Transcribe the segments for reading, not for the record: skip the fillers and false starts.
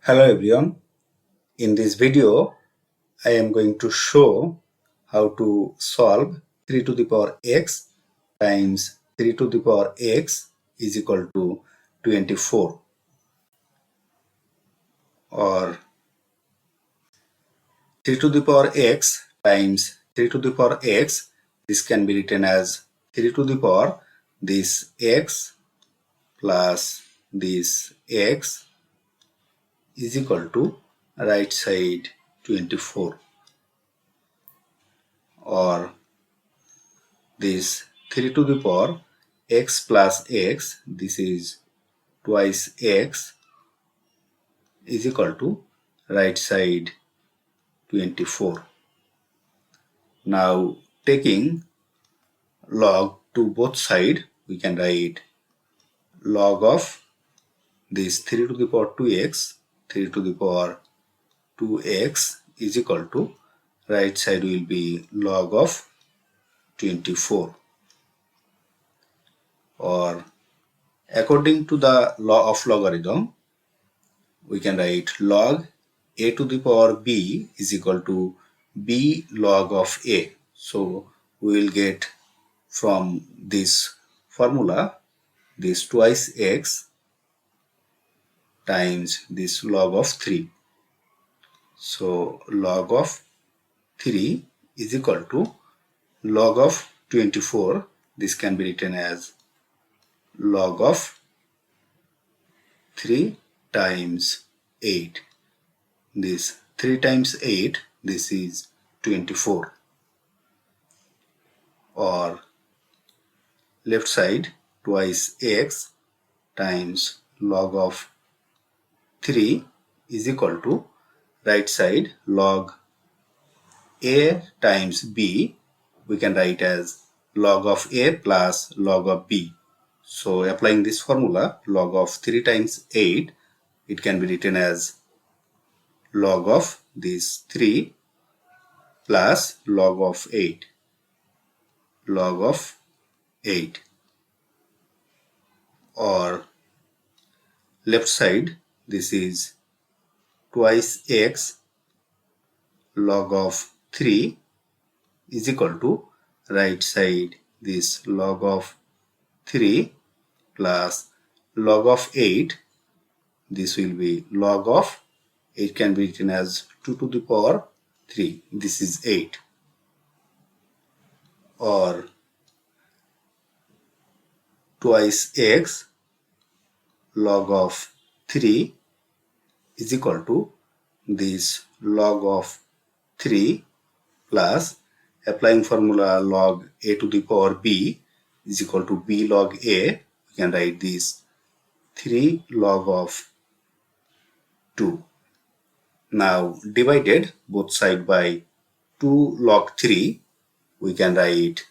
Hello everyone. In this video, I am going to show how to solve 3 to the power x times 3 to the power x is equal to 24, or 3 to the power x times 3 to the power x. This can be written as 3 to the power this x plus this x is equal to right side 24, or this 3 to the power x plus x, this is twice x, is equal to right side 24. Now taking log to both sides, we can write log of this 3 to the power 2x, 3 to the power 2x is equal to right side will be log of 24, or according to the law of logarithm, we can write log a to the power b is equal to b log of a. So we will get from this formula this twice x times this log of 3. So log of 3 is equal to log of 24. This can be written as log of 3 times 8. This 3 times 8, this is 24, or left side twice x times log of 3 is equal to right side log a times b. We can write as log of a plus log of b. So applying this formula, log of 3 times 8, it can be written as log of this 3 plus log of 8, log of 8, or left side this is twice x log of 3 is equal to right side this log of 3 plus log of 8. This will be log of 8, can be written as 2 to the power 3. This is 8, or twice x log of 3 is equal to this log of 3 plus applying formula log a to the power b is equal to b log a. We can write this 3 log of 2. Now divided both sides by 2 log 3, we can write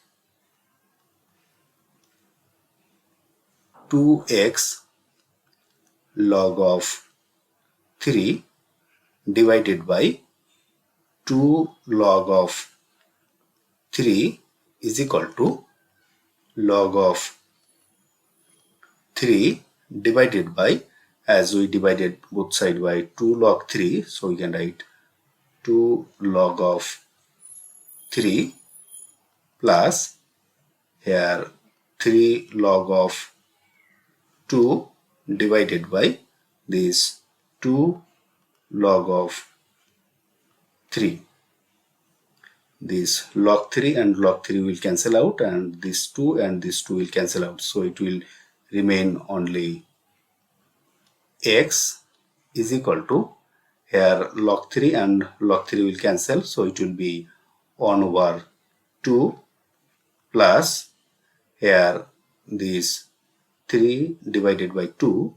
2x log of 3 divided by 2 log of 3 is equal to log of 3 divided by, as we divided both sides by 2 log 3, so we can write 2 log of 3 plus here 3 log of 2 divided by this 2 log of 3. This log 3 and log 3 will cancel out, and this 2 and this 2 will cancel out. So it will remain only x is equal to, here log 3 and log 3 will cancel. So it will be 1 over 2 plus here this 3 divided by 2.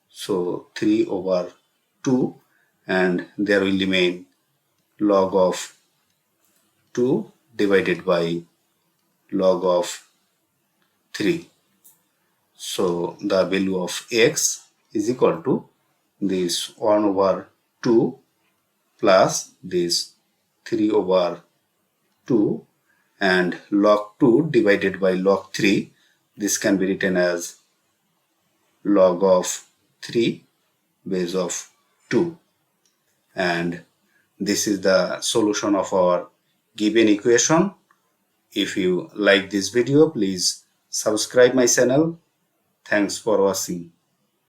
So 3 over 2, and there will remain log of 2 divided by log of 3. So the value of x is equal to this 1 over 2 plus this 3 over 2, and log 2 divided by log 3. This can be written as log of 3 base of 2. And this is the solution of our given equation. If you like this video, please subscribe my channel. Thanks for watching.